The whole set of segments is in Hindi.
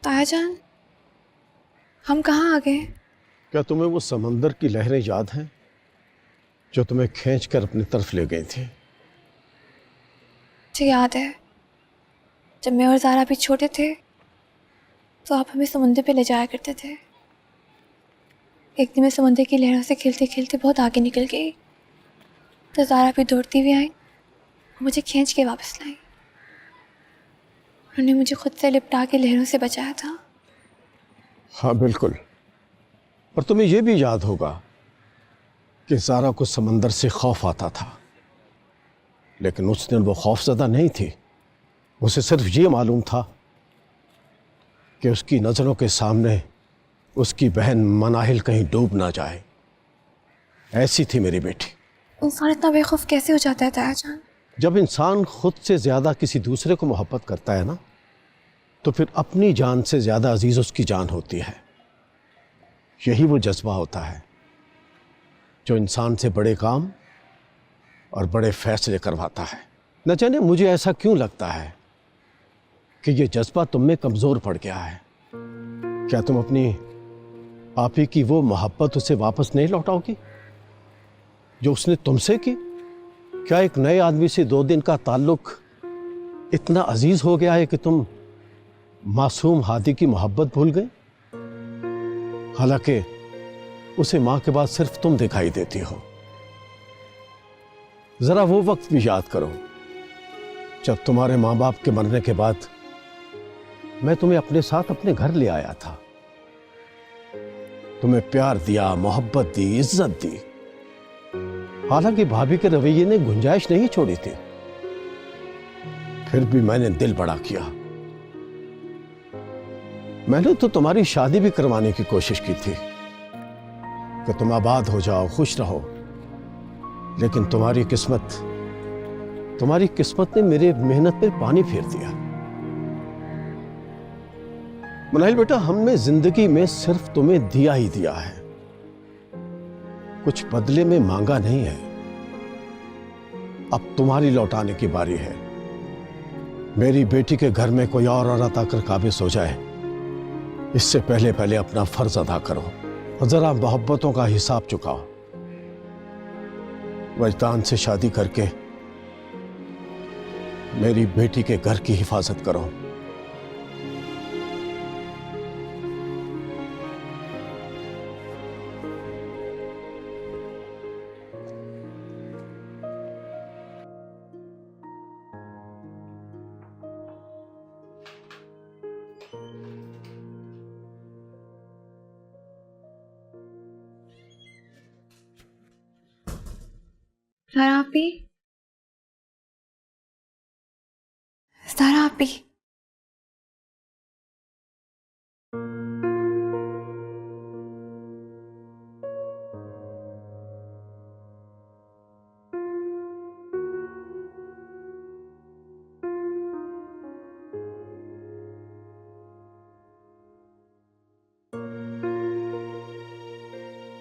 ताया जान, हम कहाँ आ गए? क्या तुम्हें वो समंदर की लहरें याद हैं जो तुम्हें खींचकर अपनी तरफ ले गई थी? मुझे याद है, जब मैं और ज़ारा भी छोटे थे तो आप हमें समुद्र पे ले जाया करते थे। एक दिन मैं समुद्र की लहरों से खेलते खेलते बहुत आगे निकल गई, तो ज़ारा भी दौड़ती हुई आई, मुझे खींच के वापस लाई। उन्होंने मुझे खुद से लिपटा के लहरों से बचाया था। हाँ बिल्कुल। और तुम्हें यह भी याद होगा कि ज़ारा को समंदर से खौफ आता था, लेकिन उस दिन वो खौफज़दा नहीं थी। उसे सिर्फ ये मालूम था कि उसकी नज़रों के सामने उसकी बहन मनाहिल कहीं डूब ना जाए। ऐसी थी मेरी बेटी। इंसान इतना बेखौफ कैसे हो जाता है ताया जान? जब इंसान खुद से ज़्यादा किसी दूसरे को मोहब्बत करता है ना, तो फिर अपनी जान से ज़्यादा अजीज़ उसकी जान होती है। यही वो जज्बा होता है जो इंसान से बड़े काम और बड़े फैसले करवाता है। न जाने मुझे ऐसा क्यों लगता है कि ये जज्बा तुम में कमज़ोर पड़ गया है। क्या तुम अपनी आपी की वो मोहब्बत उसे वापस नहीं लौटाओगी जो उसने तुमसे की? क्या एक नए आदमी से 2 दिन का ताल्लुक इतना अजीज हो गया है कि तुम मासूम हादी की मोहब्बत भूल गए? हालांकि उसे मां के बाद सिर्फ तुम दिखाई देती हो। जरा वो वक्त भी याद करो जब तुम्हारे मां बाप के मरने के बाद मैं तुम्हें अपने साथ अपने घर ले आया था। तुम्हें प्यार दिया, मोहब्बत दी, इज्जत दी। हालांकि भाभी के रवैये ने गुंजाइश नहीं छोड़ी थी, फिर भी मैंने दिल बड़ा किया। मैंने तो तुम्हारी शादी भी करवाने की कोशिश की थी कि तुम आबाद हो जाओ, खुश रहो, लेकिन तुम्हारी किस्मत ने मेरे मेहनत पे पानी फेर दिया। मनाहिल बेटा, हमने जिंदगी में सिर्फ तुम्हें दिया ही दिया है, कुछ बदले में मांगा नहीं है। अब तुम्हारी लौटाने की बारी है। मेरी बेटी के घर में कोई और औरत आकर काबिज हो जाए, इससे पहले पहले अपना फर्ज अदा करो और जरा मोहब्बतों का हिसाब चुकाओ। वजदान से शादी करके मेरी बेटी के घर की हिफाजत करो। ज़ारा आपी, ज़ारा आपी,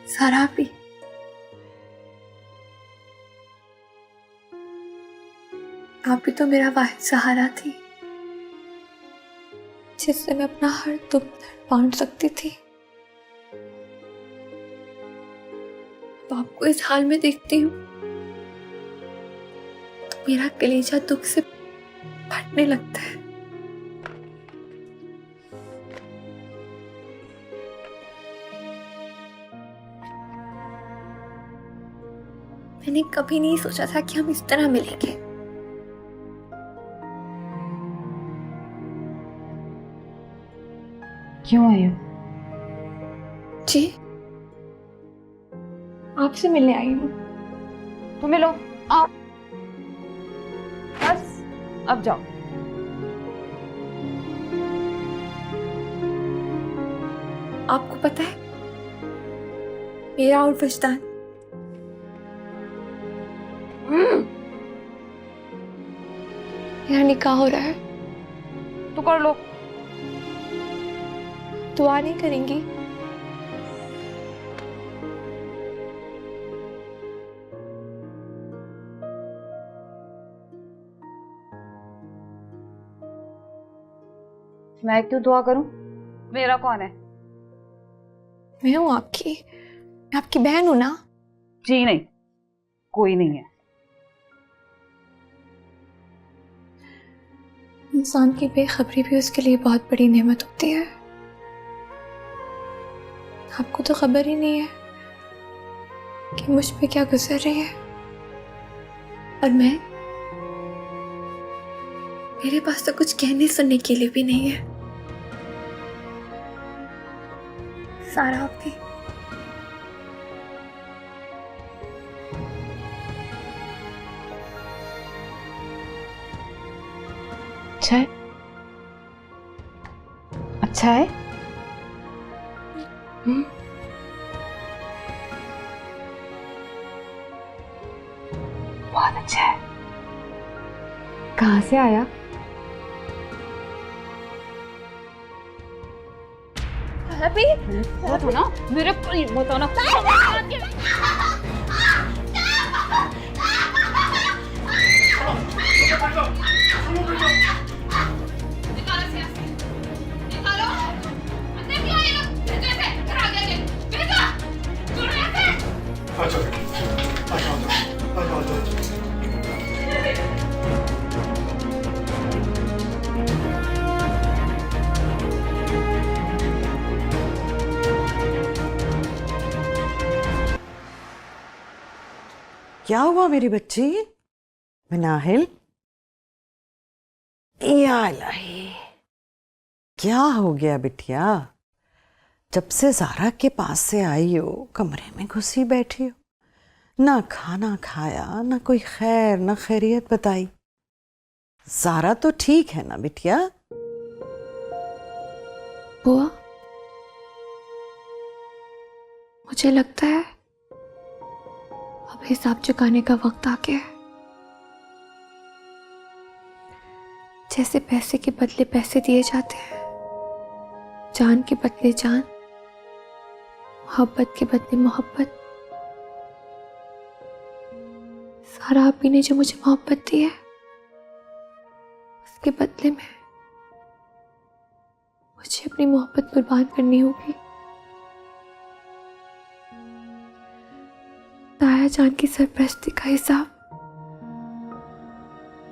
ज़ारा आपी, आप भी तो मेरा वाहिद सहारा थी, जिससे मैं अपना हर दुख दर्द बांट सकती थी। अब आपको इस हाल में देखती हूँ तो मेरा कलेजा दुख से फटने लगता है। मैंने कभी नहीं सोचा था कि हम इस तरह मिलेंगे। क्यों आई हो? जी, आपसे मिलने आई हूँ। तो मिलो, आओ। बस अब जाओ। आपको पता है, मेरा और वजदान मेरा निकाह हो रहा है। तो कर लो। दुआ नहीं करेंगी? मैं क्यों दुआ करूं? मेरा कौन है? मैं हूँ आपकी, मैं आपकी बहन हूँ ना। जी नहीं, कोई नहीं है। इंसान की बेखबरी भी उसके लिए बहुत बड़ी नेमत होती है। आपको तो खबर ही नहीं है कि मुझ पे क्या गुजर रही है, और मेरे पास तो कुछ कहने सुनने के लिए भी नहीं है। सारा आपकी अच्छा है, अच्छा है। बहुत अच्छा है। कहाँ से आया? अभी बताओ ना, मेरे को बताओ ना। क्या हुआ मेरी बच्ची? मिनाहिल, या इलाही, क्या हो गया बिटिया? जब से ज़ारा के पास से आई हो कमरे में घुसी बैठी हो, ना खाना खाया, ना कोई खैर ना खैरियत बताई। ज़ारा तो ठीक है ना बिटिया? बुआ, मुझे लगता है अब हिसाब चुकाने का वक्त आ गया है। जैसे पैसे के बदले पैसे दिए जाते हैं, जान के बदले जान, मोहब्बत के बदले मोहब्बत। सारा आपी ने जो मुझे मोहब्बत दी है, उसके बदले में मुझे अपनी मोहब्बत कुर्बान करनी होगी। ताया जान की सरपरस्ती का हिसाब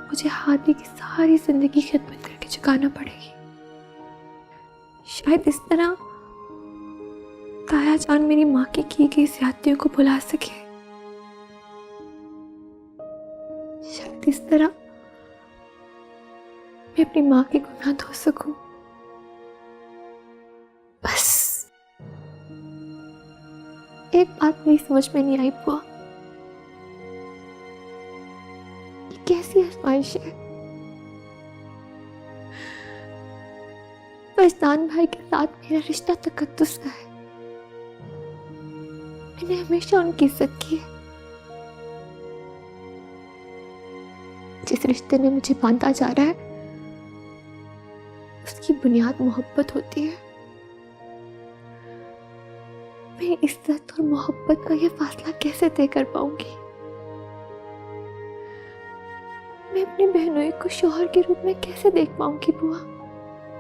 मुझे हादी की सारी जिंदगी खिदमत करके चुकाना पड़ेगी। शायद इस तरह ताया जान मेरी माँ की की गई ज्यादतियों को भुला सके। शायद इस तरह मैं अपनी माँ के गुनाह धो सकूं। बस एक बात मेरी समझ में नहीं आई बुआ, ये कैसी आजमाइश है? फैजान भाई के साथ मेरा रिश्ता तकद्दुस का है। मैंने हमेशा उनकी इज्जत की है। जिस रिश्ते में मुझे बांधा जा रहा है, उसकी बुनियाद मोहब्बत होती है। मैं इज्जत और मोहब्बत का यह फासला कैसे तय कर पाऊंगी? मैं अपनी बहनों को शौहर के रूप में कैसे देख पाऊंगी बुआ?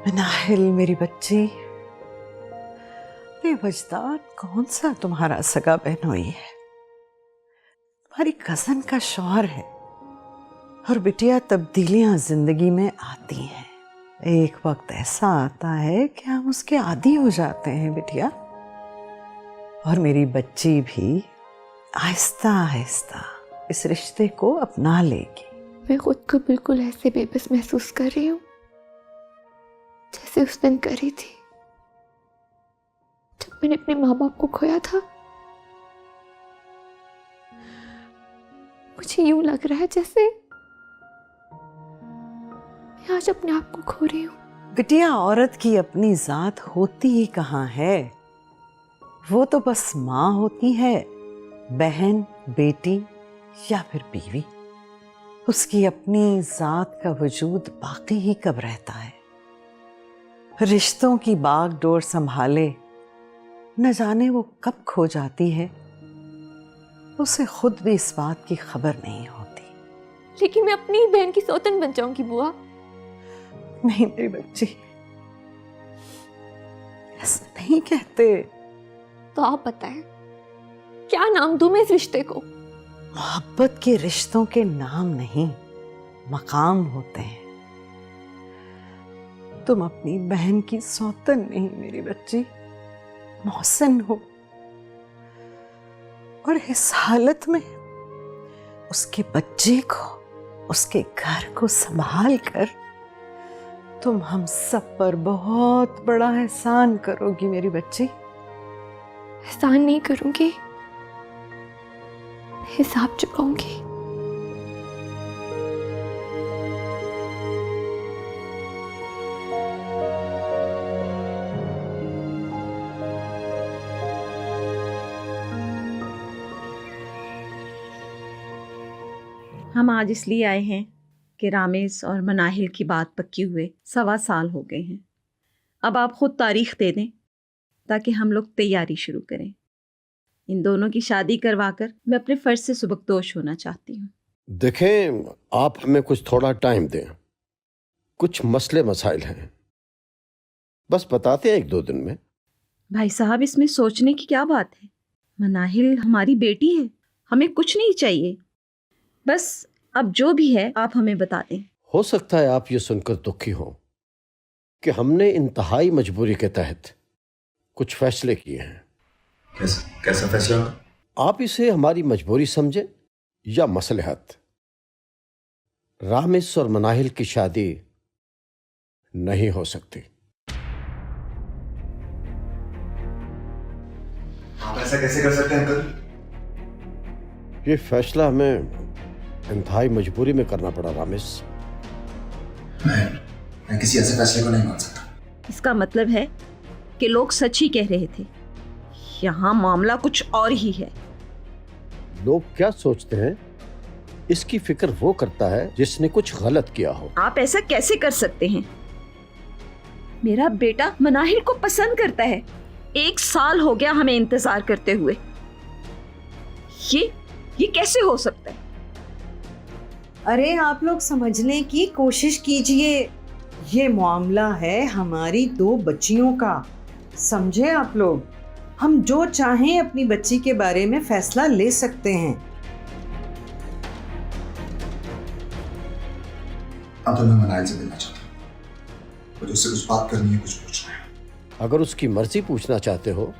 मिनाहिल मेरी बच्ची, बेवजदार कौन सा तुम्हारा सगा बहनोई है? तुम्हारी कजन का शौहर है। और बिटिया, तब्दीलियां जिंदगी में आती हैं। एक वक्त ऐसा आता है कि हम उसके आदी हो जाते हैं बिटिया। और मेरी बच्ची भी आहिस्ता आहिस्ता इस रिश्ते को अपना लेगी। मैं खुद को बिल्कुल ऐसे बेबस महसूस कर रही हूँ जैसे उस दिन करी थी जब मैंने अपने माँ बाप को खोया था। मुझे यूं लग रहा है जैसे मैं आज अपने आप को खो रही हूँ। बिटिया, औरत की अपनी जात होती ही कहाँ है? वो तो बस माँ होती है, बहन, बेटी या फिर बीवी। उसकी अपनी जात का वजूद बाकी ही कब रहता है? रिश्तों की बागडोर संभाले न जाने वो कब खो जाती है, उसे खुद भी इस बात की खबर नहीं होती। लेकिन मैं अपनी ही बहन की सौतन बन जाऊंगी बुआ। नहीं मेरी बच्ची, ऐसा नहीं कहते। तो आप बताएं, क्या नाम दूं मैं इस रिश्ते को? मोहब्बत के रिश्तों के नाम नहीं, मकाम होते हैं। तुम अपनी बहन की सौतन नहीं मेरी बच्ची, मौसन हो। और इस हालत में उसके बच्चे को, उसके घर को संभाल कर तुम हम सब पर बहुत बड़ा एहसान करोगी मेरी बच्ची। एहसान नहीं करूंगी, हिसाब चुकाऊंगी। हम आज इसलिए आए हैं कि रामेश और मनाहिल की बात पक्की हुए 1.25 साल हो गए हैं। अब आप खुद तारीख दे दें ताकि हम लोग तैयारी शुरू करें। इन दोनों की शादी करवाकर मैं अपने फर्ज से सुबकदोश होना चाहती हूँ। देखें, आप हमें कुछ थोड़ा टाइम दें। कुछ मसले मसाइल हैं, बस बताते हैं 1-2 दिन में। भाई साहब, इसमें सोचने की क्या बात है? मनाहिल हमारी बेटी है, हमें कुछ नहीं चाहिए। बस अब जो भी है आप हमें बता दें। हो सकता है आप ये सुनकर दुखी हो कि हमने इंतहाई मजबूरी के तहत कुछ फैसले किए हैं। कैसा फैसला? आप इसे हमारी मजबूरी समझे या मसलहत। रामेश और मनाहिल की शादी नहीं हो सकती। आप ऐसा कैसे कर सकते हैं अंकल? ये फैसला हमें इंतहाई मजबूरी में करना पड़ा रामेश। मैं किसी ऐसे फैसले को नहीं मान सकता। इसका मतलब है कि लोग सच ही कह रहे थे, यहाँ मामला कुछ और ही है। लोग क्या सोचते हैं इसकी फिक्र वो करता है जिसने कुछ गलत किया हो। आप ऐसा कैसे कर सकते हैं? मेरा बेटा मनाहिल को पसंद करता है। 1 साल हो गया हमें इंतजार करते हुए। ये कैसे हो सकता है? अरे आप लोग समझने की कोशिश कीजिए, ये मामला है हमारी 2 बच्चियों का। समझे आप लोग? हम जो चाहें अपनी बच्ची के बारे में फैसला ले सकते हैं। अब तो मैं मनाहिल से मिलना चाहता हूँ। मुझे उससे कुछ बात करनी है, कुछ पूछना है। अगर उसकी मर्जी पूछना चाहते हो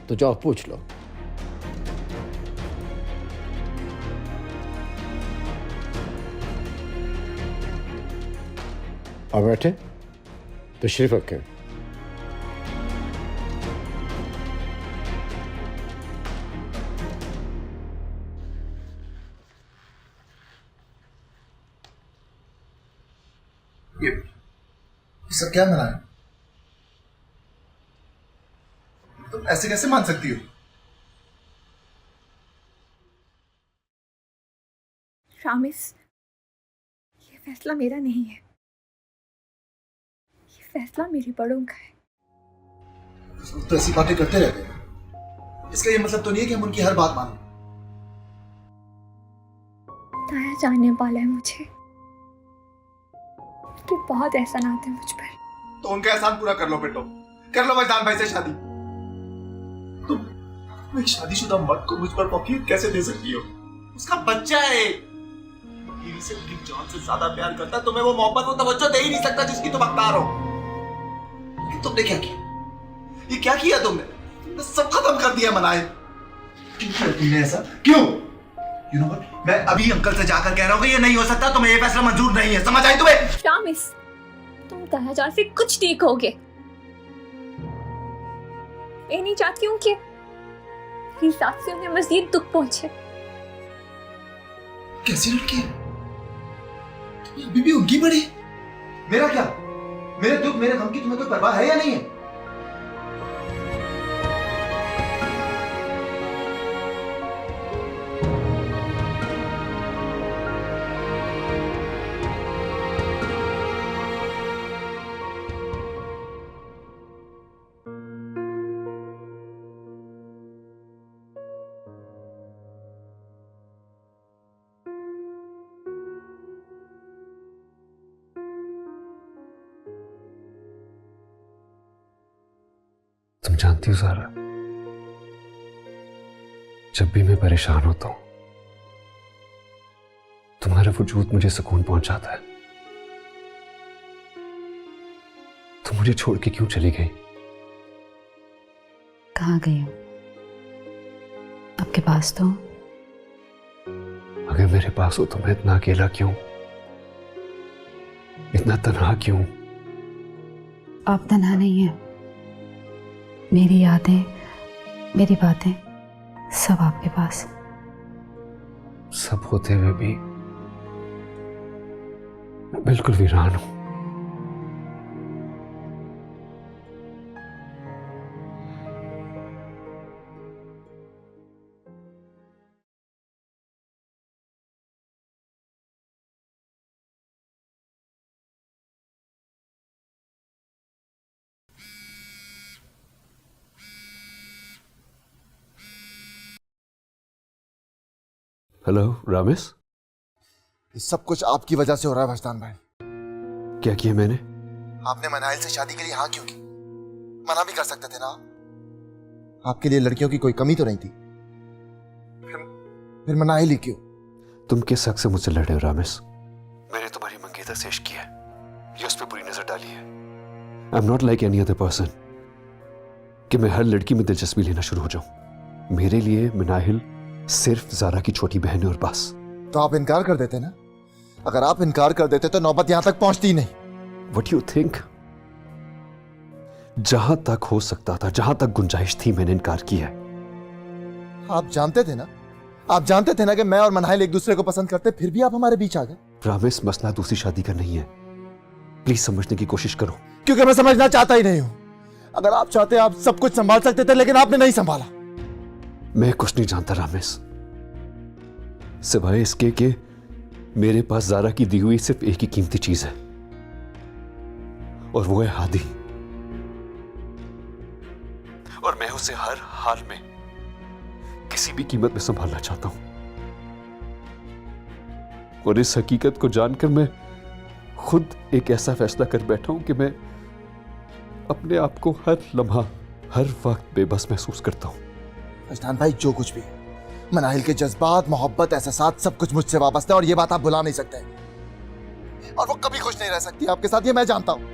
तो जाओ पूछ लो। अब बैठे, तशरीफ रखें। ये सब क्या मना है? तुम ऐसे कैसे मान सकती हो? रामेश, ये फैसला मेरा नहीं है, ये फैसला मेरे बड़ों का है। तो ऐसी बातें करते रहते हैं, इसका ये मतलब तो नहीं है कि हम उनकी हर बात मानें। ताया जानने वाला है मुझे, उसके बहुत एहसान आते हैं मुझ पर। तो उनका एहसान पूरा कर लो बेटो, कर लो मजदान भाई से शादी। तुम एक शादीशुदा मर्द को मुझ पर फकीर कैसे दे सकती हो? उसका बच्चा है, बीवी से अपनी जान से ज्यादा प्यार करता है। तुम्हें वो मोहब्बत, वो तवज्जो दे ही नहीं सकता जिसकी तुम हकदार हो। लेकिन तुमने क्या किया? ये क्या किया तुमने सब खत्म कर दिया मनाए। क्यों किया तुमने ऐसा? क्यों? You know what? मैं अभी अंकल से जाकर कह रहा हूँ कि ये नहीं हो सकता, तुम्हें ये फैसला मंजूर नहीं है। समझ आई तुम्हें? रामेश, तुम ताया जान से कुछ नहीं कहोगे। मैं नहीं चाहती हूँ कि मेरी साथ से उन्हें मजीद दुख पहुंचे। कैसी लड़की है? अभी भी उनकी बड़ी। मेरा क्या? मेरे दुख, मेरे गम की तुम्हें कोई परवाह है या नहीं है? तुम जानती हो सारा, जब भी मैं परेशान होता हूं तुम्हारा वजूद मुझे सुकून पहुंचाता है। तुम मुझे छोड़ के क्यों चली गई? कहाँ गई हूँ? आपके पास तो हूँ। अगर मेरे पास हो तो मैं इतना अकेला क्यों, इतना तन्हा क्यों? आप तन्हा नहीं हैं। मेरी यादें, मेरी बातें सब आपके पास। सब होते हुए भी मैं बिल्कुल वीरान हूं। हेलो रामेश। ये सब कुछ आपकी वजह से हो रहा है भजदान भाई। क्या किया मैंने? आपने मनाइल से शादी के लिए हाँ क्यों की? मना भी कर सकते थे ना। आपके लिए लड़कियों की कोई कमी तो नहीं थी, फिर मनाइल ही क्यों? तुम किस हक से मुझसे लड़े हो रामेश? मैंने तुम्हारी मंगेतर से इश्क किया है, ये उस पर बुरी नजर डाली है। I am not like any other person कि मैं हर लड़की में दिलचस्पी लेना शुरू हो जाऊं। मेरे लिए मनाहिल सिर्फ जारा की छोटी बहन है और बस। तो आप इनकार कर देते ना। अगर आप इनकार कर देते तो नौबत यहां तक पहुंचती ही नहीं। What you think? जहां तक हो सकता था, जहां तक गुंजाइश थी, मैंने इनकार किया। आप जानते थे ना, आप जानते थे ना कि मैं और मनाहिल एक दूसरे को पसंद करते, फिर भी आप हमारे बीच आ गए। रामेश, मसला दूसरी शादी का नहीं है। प्लीज समझने की कोशिश करो। क्योंकि मैं समझना चाहता ही नहीं हूं। अगर आप चाहते आप सब कुछ संभाल सकते थे, लेकिन आपने नहीं संभाला। मैं कुछ नहीं जानता रामेश, सिवाय इसके कि मेरे पास जारा की दी हुई सिर्फ एक ही कीमती चीज है, और वो है हादी। और मैं उसे हर हाल में किसी भी कीमत में संभालना चाहता हूं। और इस हकीकत को जानकर मैं खुद एक ऐसा फैसला कर बैठा हूं कि मैं अपने आप को हर लम्हा, हर वक्त बेबस महसूस करता हूं। भजदान भाई, जो कुछ भी है, मनाहिल के जज्बात, मोहब्बत, एहसास सब कुछ मुझसे वाबस्ता है, और ये बात आप भुला नहीं सकते। और वो कभी खुश नहीं रह सकती आपके साथ, ये मैं जानता हूं।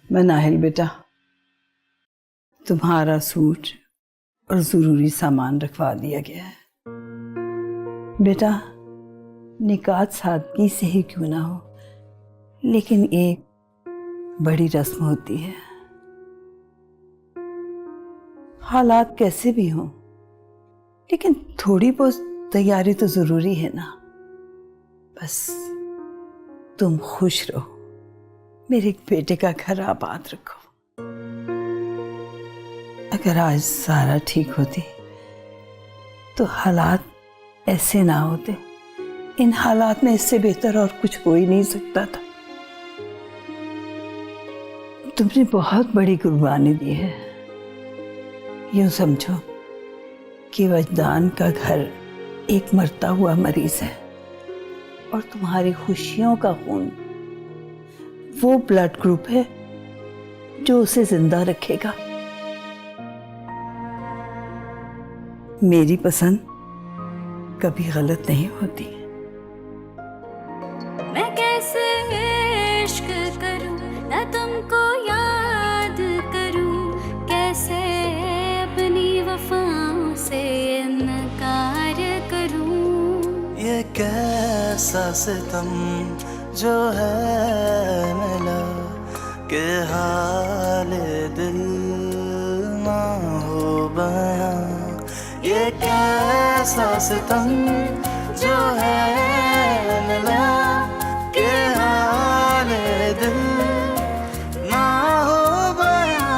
मनाहिल बेटा, तुम्हारा सूट और जरूरी सामान रखवा दिया गया है। बेटा, निकाह सादगी से ही क्यों ना हो, लेकिन एक बड़ी रस्म होती है। हालात कैसे भी हों, लेकिन थोड़ी बहुत तैयारी तो जरूरी है ना। बस तुम खुश रहो, मेरे बेटे का घर आबाद रखो। अगर आज सारा ठीक होती तो हालात ऐसे ना होते। इन हालात में इससे बेहतर और कुछ हो ही नहीं सकता था। तुमने बहुत बड़ी कुर्बानी दी है। यूं समझो कि वजदान का घर एक मरता हुआ मरीज है, और तुम्हारी खुशियों का खून वो ब्लड ग्रुप है जो उसे जिंदा रखेगा। मेरी पसंद कभी गलत नहीं होती। मैं कैसे इश्क करूं ना तुमको याद करूं, कैसे अपनी वफाओं से इनकार करूं। ये कैसा सितम जो है मिला के हाल दिल ना हो बयां। ये कैसा सितम जो है मिला के हाल दिल ना हो बयां।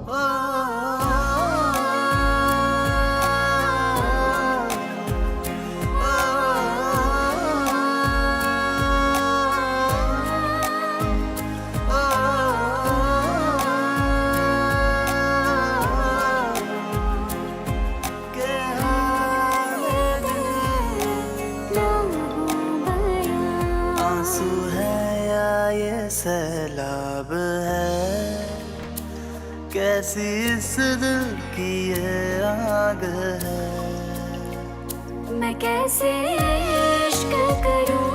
ओ, कैसी इस दिल की ये आग है। मैं कैसे इश्क करूं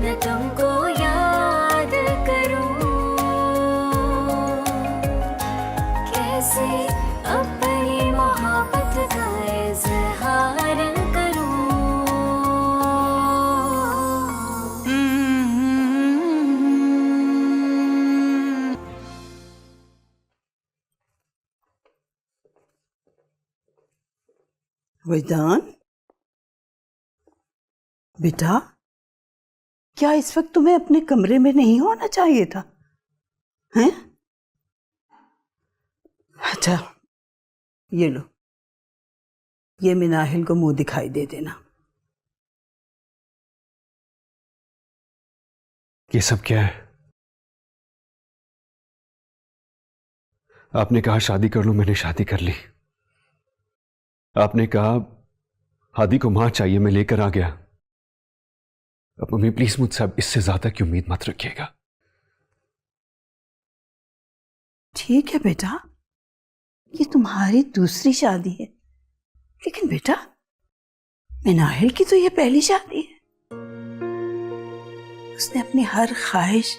मैं तुमको याद करूं कैसे अपनी मोहब्बत का इजहार करूं। वैदान बेटा, क्या इस वक्त तुम्हें अपने कमरे में नहीं होना चाहिए था? हैं? अच्छा, ये लो, ये मिनाहिल को मुंह दिखाई दे देना। ये सब क्या है? आपने कहा शादी कर लो, मैंने शादी कर ली। आपने कहा हादी को मां चाहिए, मैं लेकर आ गया। अब मम्मी प्लीज मुझसे अब इससे ज्यादा की उम्मीद मत रखिएगा। ठीक है बेटा, ये तुम्हारी दूसरी शादी है, लेकिन बेटा मिनाहिल की तो ये पहली शादी है। उसने अपनी हर ख्वाहिश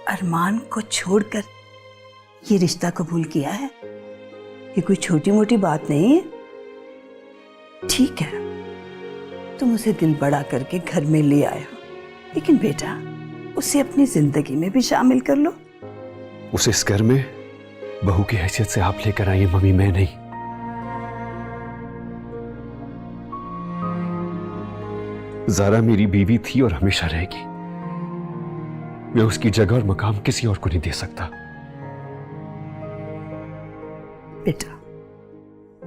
अरमान को छोड़कर ये रिश्ता कबूल किया है। ये कोई छोटी मोटी बात नहीं है। ठीक है, तुम उसे दिल बड़ा करके घर में ले आए हो, लेकिन बेटा उसे अपनी जिंदगी में भी शामिल कर लो। उसे इस घर में बहू की हैसियत से आप लेकर आइए मम्मी, मैं नहीं। ज़ारा मेरी बीवी थी और हमेशा रहेगी। मैं उसकी जगह और मकाम किसी और को नहीं दे सकता। बेटा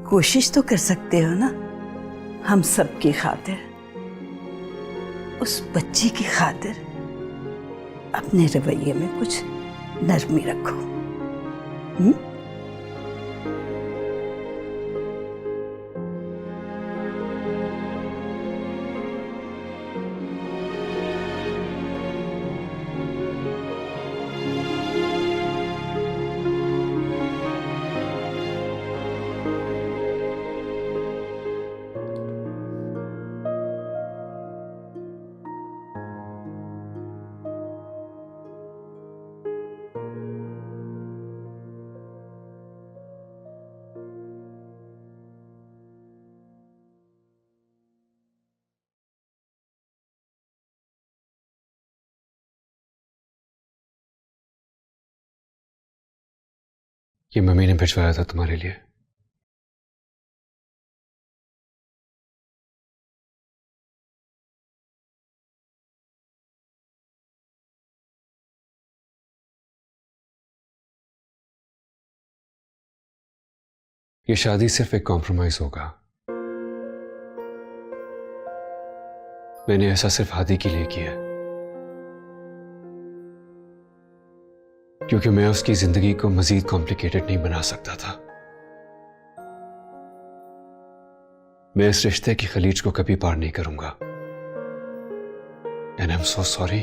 कोशिश तो कर सकते हो ना, हम सब की खातिर, उस बच्ची की खातिर अपने रवैये में कुछ नरमी रखो। ये मम्मी ने भिजवाया था तुम्हारे लिए। ये शादी सिर्फ एक कॉम्प्रोमाइज होगा। मैंने ऐसा सिर्फ हादी के लिए किया क्योंकि मैं उसकी जिंदगी को मजीद कॉम्प्लिकेटेड नहीं बना सकता था। मैं इस रिश्ते की खलीज को कभी पार नहीं करूंगा। And I am so sorry,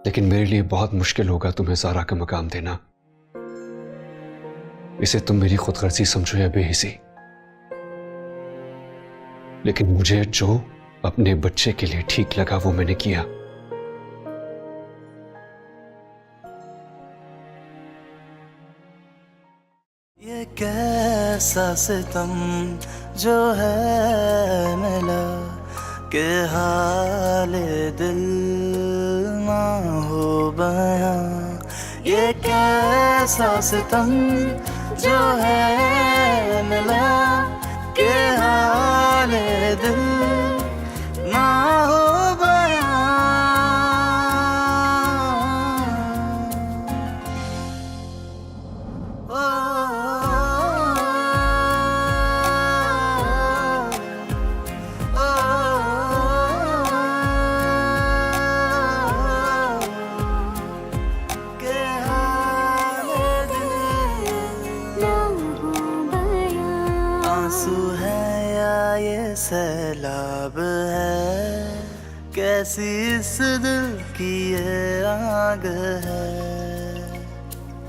लेकिन मेरे लिए बहुत मुश्किल होगा तुम्हें ज़ारा का मकाम देना। इसे तुम मेरी खुदगर्जी समझो या बेहिसी, लेकिन मुझे जो अपने बच्चे के लिए ठीक लगा वो मैंने किया। ये कैसा सितम जो है मिला कि हाले दिल ना हो बयां। ये कैसा सितम जो है मिला कि हाले दिल ना हो बयां। आंसू है या ये सैलाब है कैसी इस दिल की ये आग है।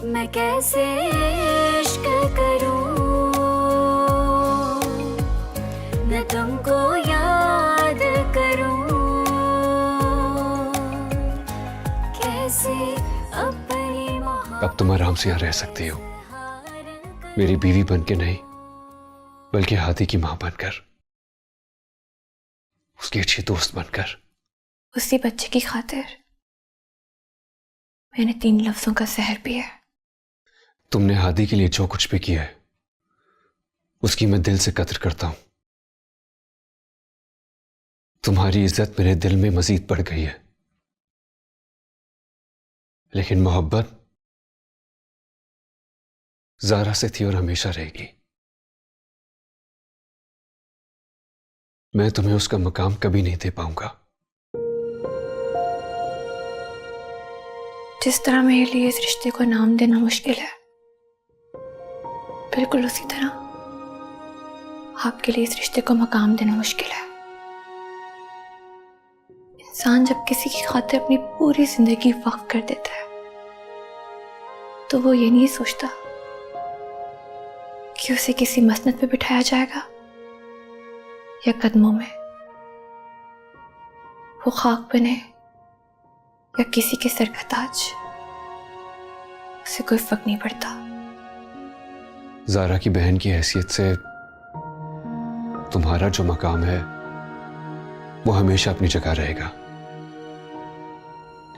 मैं कैसे इश्क करूं, मैं तुमको याद करूं, कैसे अपनी मोहब्बत अब तुम आराम से यहाँ रह सकती हो, मेरी बीवी बन के नहीं बल्कि हाथी की मां बनकर, उसकी अच्छी दोस्त बनकर। उसी बच्चे की खातिर मैंने 3 लफ्जों का जहर पिया। तुमने हादी के लिए जो कुछ भी किया है उसकी मैं दिल से कदर करता हूं। तुम्हारी इज्जत मेरे दिल में मजीद बढ़ गई है, लेकिन मोहब्बत ज़ारा से थी और हमेशा रहेगी। मैं तुम्हें उसका मकाम कभी नहीं दे पाऊंगा। जिस तरह मेरे लिए इस रिश्ते को नाम देना मुश्किल है, बिल्कुल उसी तरह आपके लिए इस रिश्ते को मकाम देना मुश्किल है। इंसान जब किसी की खातिर अपनी पूरी जिंदगी वक्फ कर देता है तो वो ये नहीं सोचता कि उसे किसी मसनद पे बिठाया जाएगा या कदमों में, वो खाक बने या किसी के सर का ताज, उसे कोई फर्क नहीं पड़ता। ज़ारा की बहन की हैसियत से तुम्हारा जो मकाम है वो हमेशा अपनी जगह रहेगा।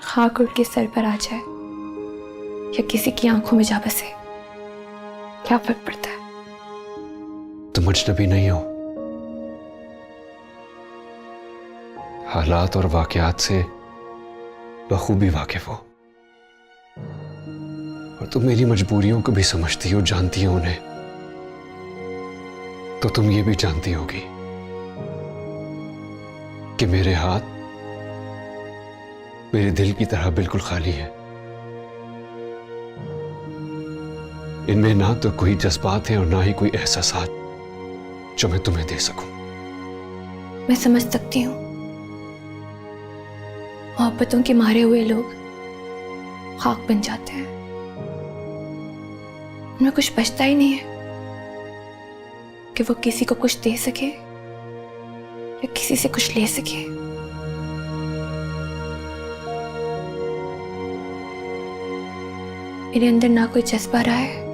खाक उड़ के सर पर आ जाए या किसी की आंखों में जा बसे, क्या फर्क पड़ता है? तुम अजनबी नहीं हो, हालात और वाकयात से बखूबी वाकिफ हो, और तुम मेरी मजबूरियों को भी समझती हो, जानती हो उन्हें, तो तुम ये भी जानती होगी कि मेरे हाथ मेरे दिल की तरह बिल्कुल खाली है। इनमें ना तो कोई जज्बात हैं और ना ही कोई एहसासात जो मैं तुम्हें दे सकूं। मैं समझ सकती हूँ, मोहब्बतों के मारे हुए लोग खाक बन जाते हैं, उनमें कुछ बचता ही नहीं है कि वो किसी को कुछ दे सके या किसी से कुछ ले सके। मेरे अंदर ना कोई जज्बा रहा है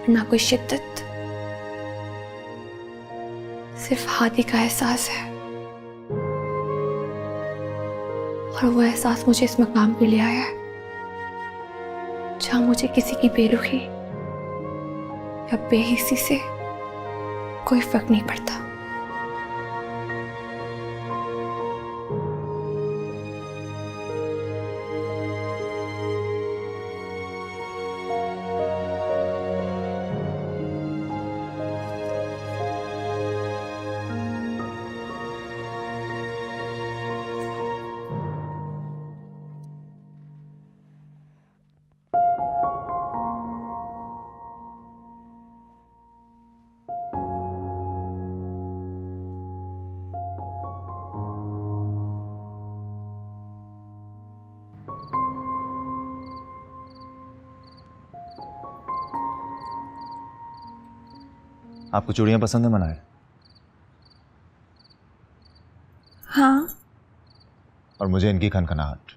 ना कोई शिद्दत, सिर्फ हादी का एहसास है, और वो एहसास मुझे इस मकाम पे ले आया है जहां मुझे किसी की बेरुखी या बेहिसी से कोई फर्क नहीं पड़ता। आपको चूड़ियां पसंद है मनाहिल? हाँ, और मुझे इनकी खनखनाहट,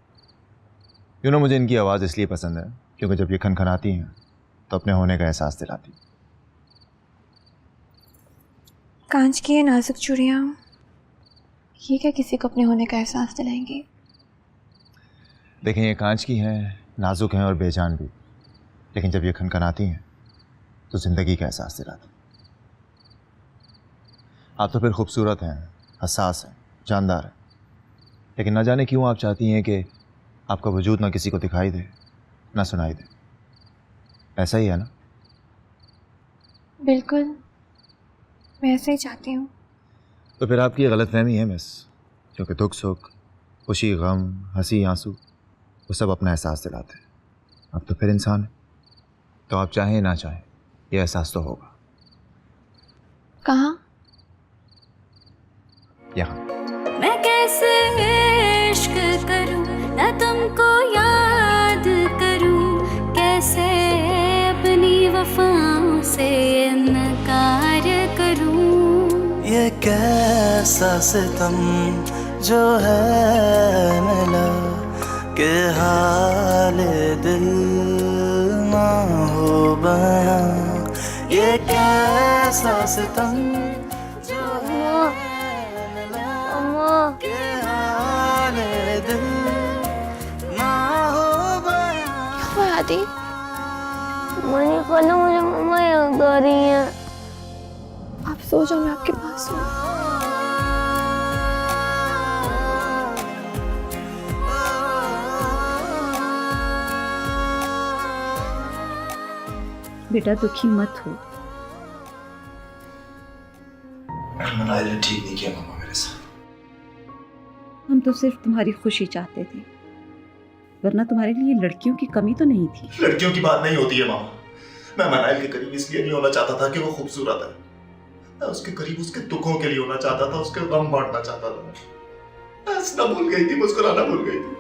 मुझे इनकी आवाज़ इसलिए पसंद है क्योंकि जब ये खनखनाती हैं तो अपने होने का एहसास दिलाती। कांच की ये नाजुक चूड़ियाँ ये क्या किसी को अपने होने का एहसास दिलाएंगी? देखें, ये कांच की हैं, नाजुक हैं और बेजान भी, लेकिन जब ये खनखनाती हैं तो ज़िंदगी का एहसास दिलाती। आप तो फिर खूबसूरत हैं, हसास हैं, जानदार हैं, लेकिन ना जाने क्यों आप चाहती हैं कि आपका वजूद ना किसी को दिखाई दे ना सुनाई दे। ऐसा ही है ना? बिल्कुल, मैं ऐसे ही चाहती हूँ। तो फिर आपकी गलतफहमी है मिस, क्योंकि दुख सुख, खुशी गम, हंसी आंसू वो सब अपना एहसास दिलाते हैं। अब तो फिर इंसान है, तो आप चाहें ना चाहें ये एहसास तो होगा। कहाँ? यहाँ। मैं कैसे कैसे इश्क करूं, न तुमको याद करूं, कैसे अपनी वफाओं से इनकार करूं। ये कैसा सितम जो है मिला कि हाल दिल ना हो बयां। ये कैसा सितम जो है मिला कि हाल दिल ना हो बयां। आदि मुझे कहना, मुझे मम्मा याद आ रही है। आप सो जाओ, मैं आपके पास हूँ। बेटा दुखी मत हो। मनाइल ने ठीक नहीं किया मामा मेरे साथ। हम तो सिर्फ तुम्हारी खुशी चाहते थे, वरना तुम्हारे लिए लड़कियों की कमी तो नहीं थी। लड़कियों की बात नहीं होती है मामा। मैं मनाइल के करीब इसलिए नहीं होना चाहता था कि वो खूबसूरत है। मैं उसके करीब उसके दुखों के लिए होना चाहता था, उसके गम बांटना चाहता था। मैं हंसना भूल गई थी, मुस्कुराना भूल गई थी।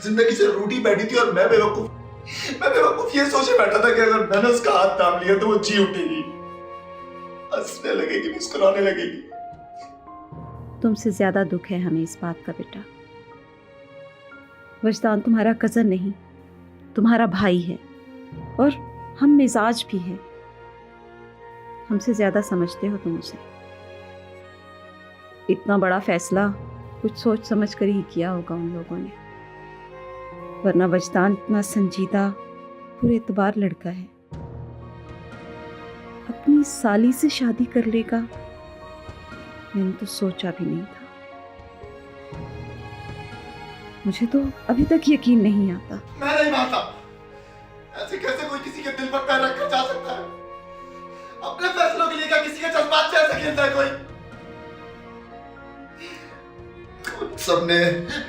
जिंदगी से रूठी बैठी थी और मैं बेवकूफ ये सोचे बैठा था कि अगर मैंने उसका हाथ थाम लिया तो वो जी उठेगी, हंसने लगेगी, मुस्कुराने लगेगी। तुमसे ज्यादा दुख है हमें इस बात का बेटा। वजदान तुम्हारा कजन नहीं, तुम्हारा भाई है और हम मिजाज भी है। हमसे ज्यादा समझते हो तुम उसे। इतना बड़ा फैसला कुछ सोच समझ कर ही किया होगा उन लोगों ने, वरना वजदान इतना संजीदा पूरे एतबार लड़का है। अपनी साली से शादी कर लेगा, मैंने तो सोचा भी नहीं था। मुझे तो अभी तक यकीन नहीं आता। मैं नहीं मानता। ऐसे कैसे कोई किसी के दिल पर पैर रखकर जा सकता है? अपने फैसलों के लिए क्या किसी के जज्बात से ऐसे खेलता है कोई? सबने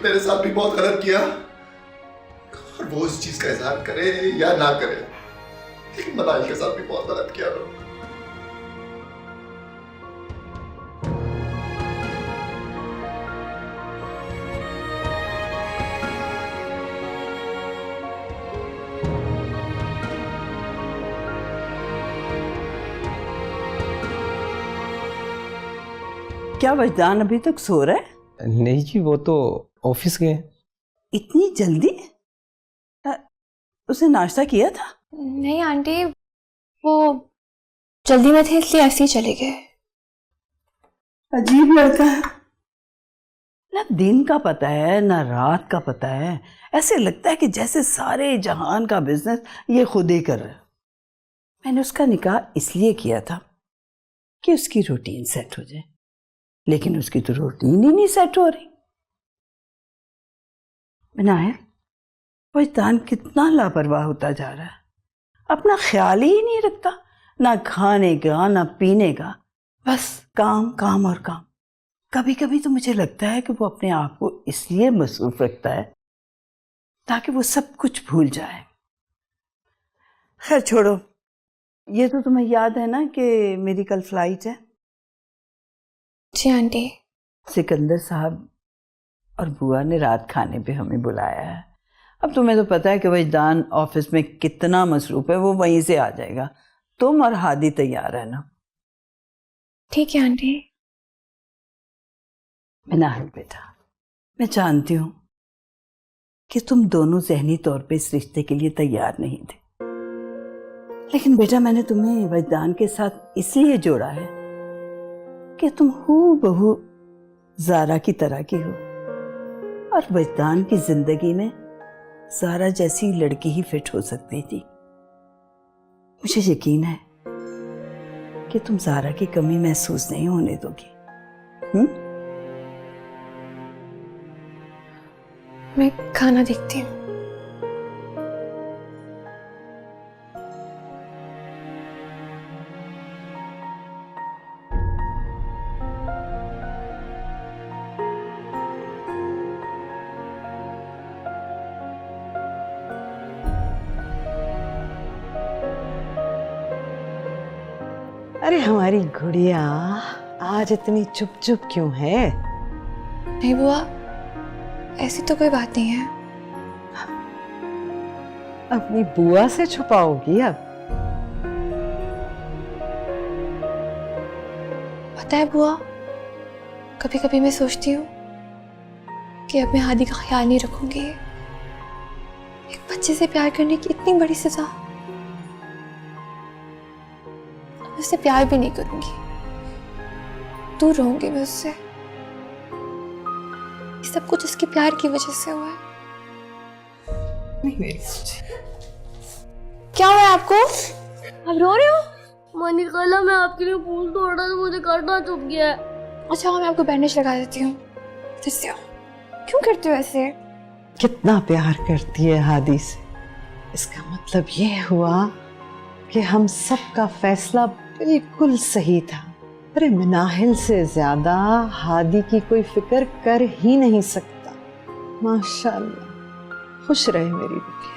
मेरे साथ भी बहुत गलत किया और वो इस चीज का इजहार करे या ना करे, लेकिन मनाइल के साथ भी बहुत गलत किया। क्या वजदान अभी तक सो रहा है? नहीं जी, वो तो ऑफिस गए। इतनी जल्दी? उसने नाश्ता किया था? नहीं आंटी, वो जल्दी में थे इसलिए ऐसे ही चले गए। अजीब लड़का है ना, दिन का पता है ना रात का पता है। ऐसे लगता है कि जैसे सारे जहान का बिजनेस ये खुद ही कर रहा है। मैंने उसका निकाह इसलिए किया था कि उसकी रूटीन सेट हो जाए, लेकिन उसकी तो रूटीन ही नहीं सेट हो रही। मनाइल, वजदान कितना लापरवाह होता जा रहा है। अपना ख्याल ही नहीं रखता, ना खाने का ना पीने का, बस काम काम और काम। कभी कभी तो मुझे लगता है कि वो अपने आप को इसलिए मसरूफ रखता है ताकि वो सब कुछ भूल जाए। खैर छोड़ो, ये तो तुम्हें याद है ना कि मेरी कल फ्लाइट है। जी आंटी। सिकंदर साहब और बुआ ने रात खाने पे हमें बुलाया है। अब तुम्हें तो पता है कि वजदान ऑफिस में कितना मसरूफ है, वो वहीं से आ जाएगा। तुम और हादी तैयार है ना? ठीक है आंटी। मनाहिल बेटा, मैं जानती हूँ कि तुम दोनों ज़हनी तौर पे इस रिश्ते के लिए तैयार नहीं थे, लेकिन बेटा मैंने तुम्हें वजदान के साथ इसलिए जोड़ा है कि तुम हूबहू ज़ारा की तरह की हो, और वजदान की जिंदगी में ज़ारा जैसी लड़की ही फिट हो सकती थी। मुझे यकीन है कि तुम ज़ारा की कमी महसूस नहीं होने दोगी। मैं खाना देखती हूँ। अरे हमारी गुड़िया आज इतनी चुप चुप क्यों है? नहीं बुआ, ऐसी तो कोई बात नहीं है। अपनी बुआ से छुपाओगी अब? पता है बुआ, कभी कभी मैं सोचती हूँ कि अब मैं हादी का ख्याल नहीं रखूंगी। एक बच्चे से प्यार करने की इतनी बड़ी सजा, मैं उससे प्यार भी नहीं करूंगी, दूर रहूंगी मैं उससे। ये सब कुछ उसके प्यार की वजह से हुआ है। नहीं मेरी सोची। क्या हुआ आपको? आप रो रहे हो? मनी कल मैं आपके लिए फूल तोड़ा तो मुझे करना चुप गया है। अच्छा मैं आपको बैंडेज लगा देती हूँ। फिर से आओ। क्यों करते हो ऐसे? कितना प्यार करती है हादी से, इसका मतलब ये हुआ कि हम सबका फैसला बिल्कुल सही था। अरे मनाहिल से ज्यादा हादी की कोई फिक्र कर ही नहीं सकता। माशाल्लाह, खुश रहे मेरी बिटिया।